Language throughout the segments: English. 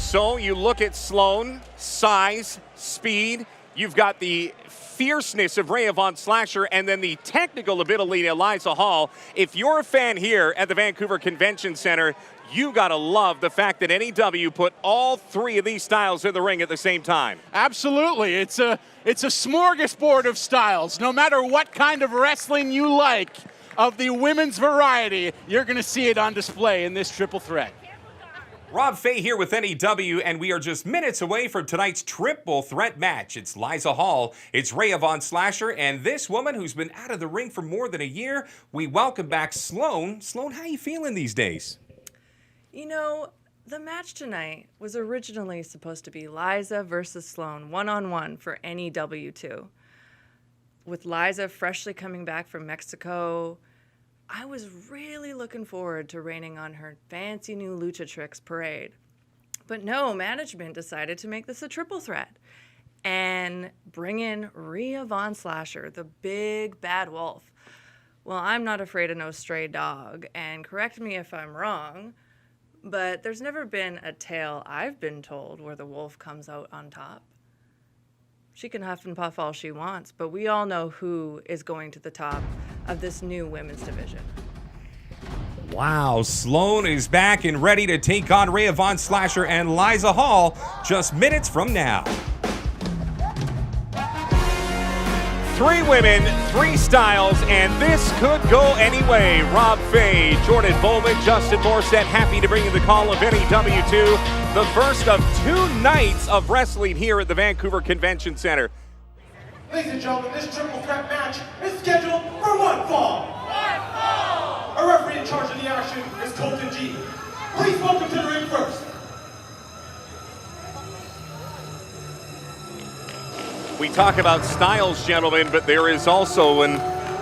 So you look at Sloan, size, speed. You've got the fierceness of Riea Von Slasher and then the technical ability of Liiza Hall. If you're a fan here at the Vancouver Convention Center, you got to love the fact that NEW put all three of these styles in the ring at the same time. Absolutely. It's a smorgasbord of styles. No matter what kind of wrestling you like, of the women's variety, you're going to see it on display in this triple threat. Rob Fay here with NEW, and we are just minutes away from tonight's triple threat match. It's Liiza Hall, it's Riea Von Slasher, and this woman who's been out of the ring for more than a year. We welcome back Sloan. Sloan, how you feeling these days? You know, the match tonight was originally supposed to be Liiza versus Sloan, one-on-one for NEW 2. With Liiza freshly coming back from Mexico, I was really looking forward to raining on her fancy new Lucha Tricks parade. But no, management decided to make this a triple threat and bring in Riea Von Slasher, the big bad wolf. Well, I'm not afraid of no stray dog, and correct me if I'm wrong, but there's never been a tale I've been told where the wolf comes out on top. She can huff and puff all she wants, but we all know who is going to the top of this new women's division. Wow, Sloan is back and ready to take on Riea Von Slasher and Liiza Hall just minutes from now. Three women, three styles, and this could go any way. Rob Fay, Jordan Bowman, Justin Morissette, happy to bring you the call of NEW2, the first of 2 nights of wrestling here at the Vancouver Convention Center. Ladies and gentlemen, this triple threat match is scheduled for one fall. One fall! Our referee in charge of the action is Colton G. Please welcome to the ring first. We talk about styles, gentlemen, but there is also an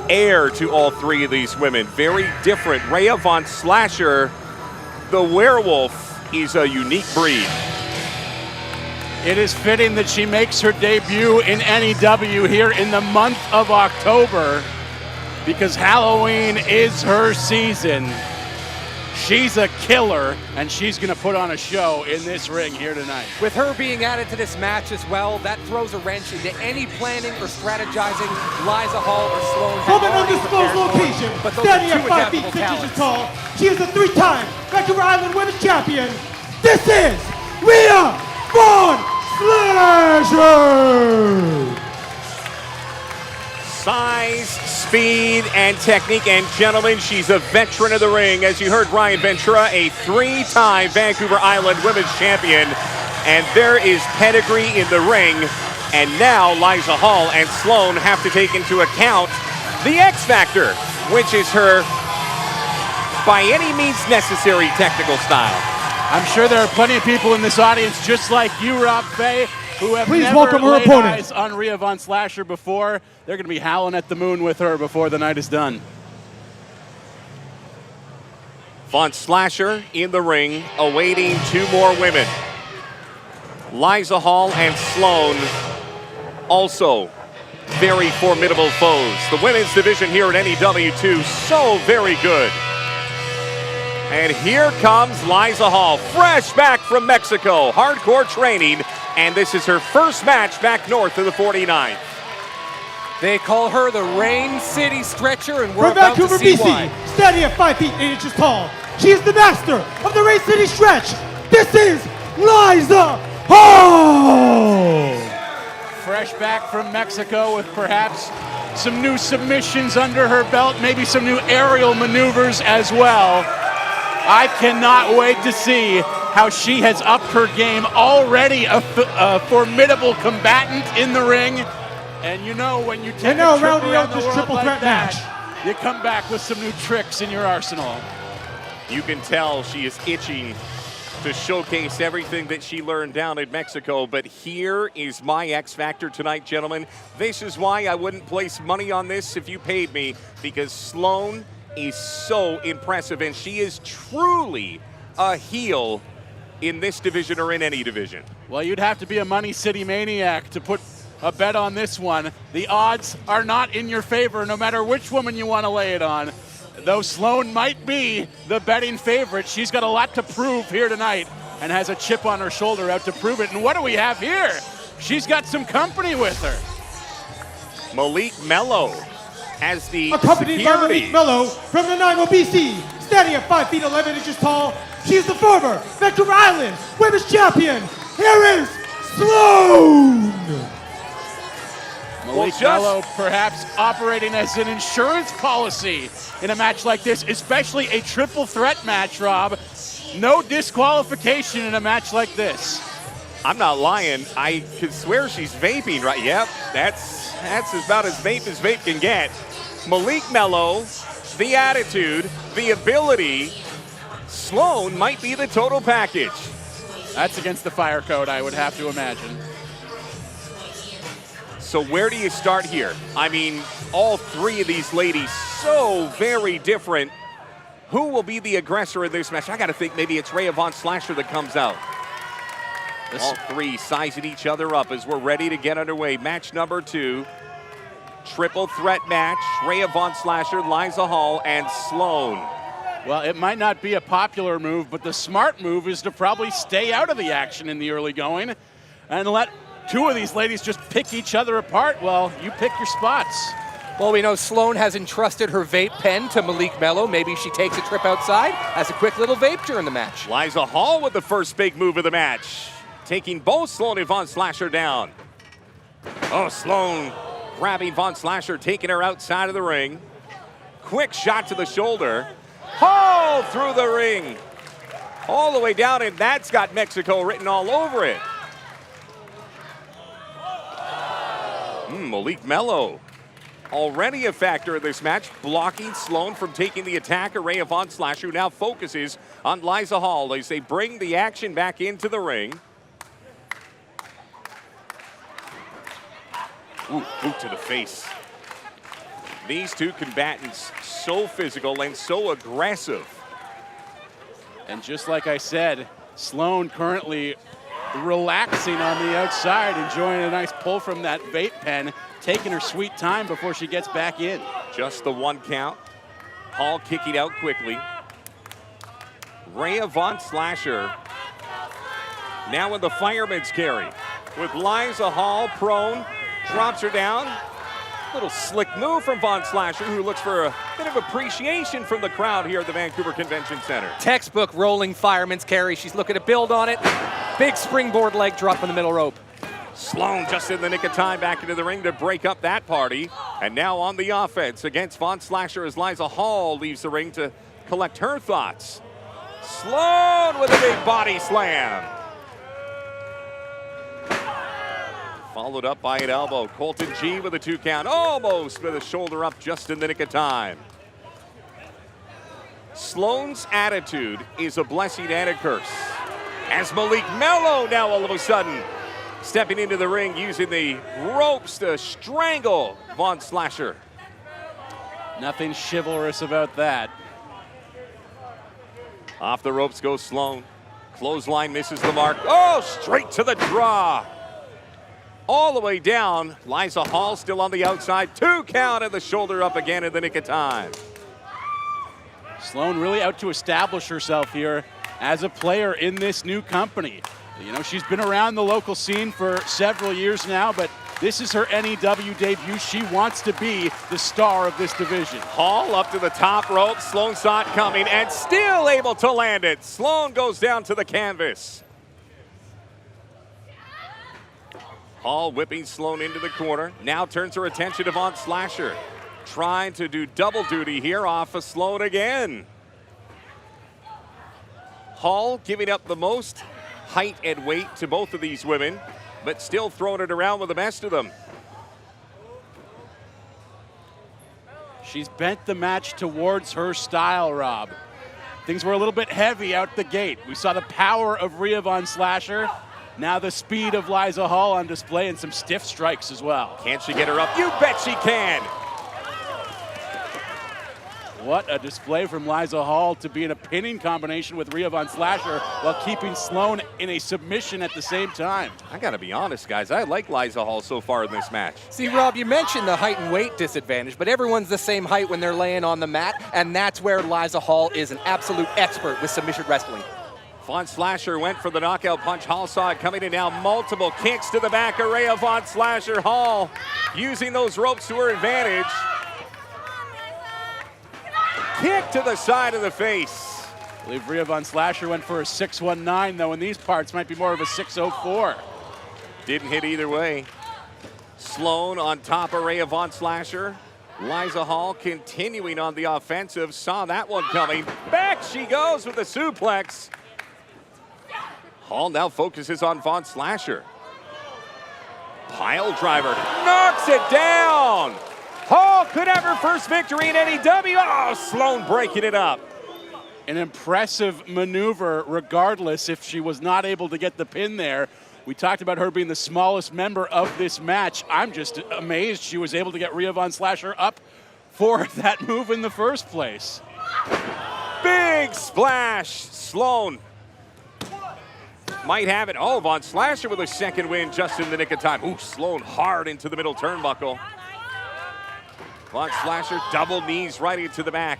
air to all three of these women. Very different. Riea Von Slasher, the werewolf, is a unique breed. It is fitting that she makes her debut in NEW here in the month of October because Halloween is her season. She's a killer, and she's going to put on a show in this ring here tonight. With her being added to this match as well, that throws a wrench into any planning or strategizing Liiza Hall or Sloan. From an undisclosed location, standing at 5 feet 6 inches tall, she is a 3-time Vancouver Island Women's Champion. This is Riea Von Slasher! Size, speed, and technique. And gentlemen, she's a veteran of the ring. As you heard, Ryan Ventura, a 3-time Vancouver Island Women's Champion. And there is pedigree in the ring. And now Liiza Hall and Sloan have to take into account the X Factor, which is her, by any means necessary, technical style. I'm sure there are plenty of people in this audience just like you, Rob Fay, who have Please never welcome her laid opponent. eyes on Riea Von Slasher before. They're going to be howling at the moon with her before the night is done. Von Slasher in the ring, awaiting 2 more women. Liiza Hall and Sloan, also very formidable foes. The women's division here at NEW2, so very good. And here comes Liiza Hall, fresh back from Mexico, hardcore training, and this is her first match back north of the 49th. They call her the Rain City Stretcher, and we're From about Vancouver, to see BC, why. standing at 5 feet 8 inches tall, she is the master of the Rain City Stretch. This is Liiza Hall! Fresh back from Mexico with perhaps some new submissions under her belt, maybe some new aerial maneuvers as well. I cannot wait to see how she has upped her game. Already a formidable combatant in the ring. And you know when you take a trip rounding around out the this world triple like threat that, match, you come back with some new tricks in your arsenal. You can tell she is itching to showcase everything that she learned down in Mexico. But here is my X Factor tonight, gentlemen. This is why I wouldn't place money on this if you paid me, because Sloan is so impressive, and she is truly a heel in this division or in any division. Well, you'd have to be a Money City maniac to put a bet on this one. The odds are not in your favor, no matter which woman you want to lay it on. Though Sloan might be the betting favorite, she's got a lot to prove here tonight and has a chip on her shoulder out to prove it. And what do we have here? She's got some company with her. Malik Mello as the Accompanied by security. Malik Mello from Nanaimo, BC, standing at 5 feet 11 inches tall. She is the former Vancouver Island Women's Champion. Here is Sloan. Malik Mello perhaps operating as an insurance policy in a match like this, especially a triple threat match, Rob. No disqualification in a match like this. I'm not lying. I could swear she's vaping, right? Yep, that's about as vape can get. Malik Mello, the attitude, the ability. Sloan might be the total package. That's against the fire code, I would have to imagine. So where do you start here? I mean, all three of these ladies so very different. Who will be the aggressor in this match? I got to think maybe it's Riea Von Slasher that comes out. All three sizing each other up as we're ready to get underway. Match number 2, triple threat match. Riea Von Slasher, Liiza Hall, and Sloan. Well, it might not be a popular move, but the smart move is to probably stay out of the action in the early going and let two of these ladies just pick each other apart. Well, you pick your spots. Well, we know Sloan has entrusted her vape pen to Malik Mello. Maybe she takes a trip outside, has a quick little vape during the match. Liiza Hall with the first big move of the match, taking both Sloan and Von Slasher down. Oh, Sloan grabbing Von Slasher, taking her outside of the ring. Quick shot to the shoulder. Hall through the ring. All the way down, and that's got Mexico written all over it. Malik Mello already a factor in this match, blocking Sloan from taking the attack of Riea Von Slasher, who now focuses on Liiza Hall as they bring the action back into the ring. Ooh, boot to the face. These two combatants so physical and so aggressive. And just like I said, Sloan currently relaxing on the outside, enjoying a nice pull from that vape pen, taking her sweet time before she gets back in. Just the 1 count. Hall kicking out quickly. Riea Von Slasher now in the fireman's carry with Liiza Hall prone, drops her down. Little slick move from Von Slasher, who looks for a bit of appreciation from the crowd here at the Vancouver Convention Center. Textbook rolling fireman's carry. She's looking to build on it. Big springboard leg drop on the middle rope. Sloan just in the nick of time back into the ring to break up that party. And now on the offense against Von Slasher as Liiza Hall leaves the ring to collect her thoughts. Sloan with a big body slam. Followed up by an elbow. Colton G with a 2 count. Almost with a shoulder up just in the nick of time. Sloan's attitude is a blessing and a curse. As Malik Mello now all of a sudden stepping into the ring using the ropes to strangle Von Slasher. Nothing chivalrous about that. Off the ropes goes Sloan. Clothesline misses the mark. Oh, straight to the draw. All the way down. Liiza Hall still on the outside. 2 count and the shoulder up again in the nick of time. Sloan really out to establish herself here as a player in this new company. You know, she's been around the local scene for several years now, but this is her NEW debut. She wants to be the star of this division. Hall up to the top rope. Sloan saw it coming and still able to land it. Sloan goes down to the canvas. Hall whipping Sloan into the corner. Now turns her attention to Von Slasher. Trying to do double duty here off of Sloan again. Hall giving up the most height and weight to both of these women, but still throwing it around with the best of them. She's bent the match towards her style, Rob. Things were a little bit heavy out the gate. We saw the power of Riea Von Slasher. Now the speed of Liiza Hall on display and some stiff strikes as well. Can she get her up? You bet she can. What a display from Liiza Hall to be in a pinning combination with Riea Von Slasher while keeping Sloan in a submission at the same time. I gotta be honest, guys. I like Liiza Hall so far in this match. See, Rob, you mentioned the height and weight disadvantage, but everyone's the same height when they're laying on the mat, and that's where Liiza Hall is an absolute expert with submission wrestling. Von Slasher went for the knockout punch. Hall saw it coming, and now multiple kicks to the back of Riea Von Slasher. Hall using those ropes to her advantage. Kick to the side of the face. I believe Riea Von Slasher went for a 619, though in these parts might be more of a 604. Didn't hit either way. Sloan on top of Riea Von Slasher. Liiza Hall continuing on the offensive. Saw that one coming. Back she goes with a suplex. Hall now focuses on Von Slasher. Pile driver. Knocks it down. Hall could have her first victory in NEW. Oh, Sloan breaking it up. An impressive maneuver regardless if she was not able to get the pin there. We talked about her being the smallest member of this match. I'm just amazed she was able to get Riea Von Slasher up for that move in the first place. Big splash. Sloan might have it. Oh, Von Slasher with a second win just in the nick of time. Ooh, Sloan hard into the middle turnbuckle. Von Slasher double knees right into the back.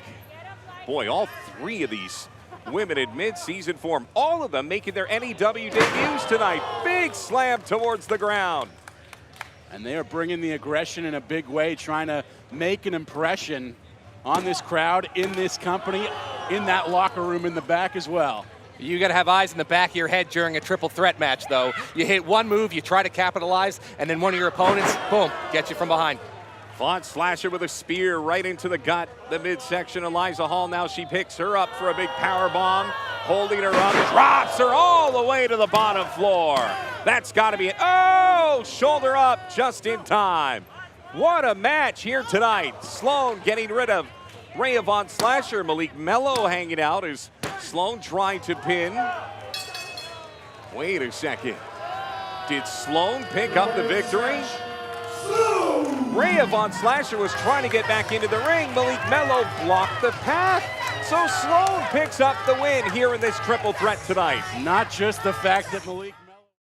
Boy, all three of these women in mid-season form, all of them making their NEW debuts tonight. Big slam towards the ground. And they are bringing the aggression in a big way, trying to make an impression on this crowd, in this company, in that locker room in the back as well. You got to have eyes in the back of your head during a triple threat match, though. You hit one move, you try to capitalize, and then one of your opponents, boom, gets you from behind. Von Slasher with a spear right into the gut, the midsection of Liiza Hall. Now she picks her up for a big power bomb, holding her up, drops her all the way to the bottom floor. That's got to be it. Oh, shoulder up just in time. What a match here tonight. Sloan getting rid of Riea Von Slasher. Malik Mello hanging out as Sloan trying to pin. Wait a second. Did Sloan pick up the victory? Riea Von Slasher was trying to get back into the ring. Malik Mello blocked the path. So Sloan picks up the win here in this triple threat tonight. Not just the fact that Malik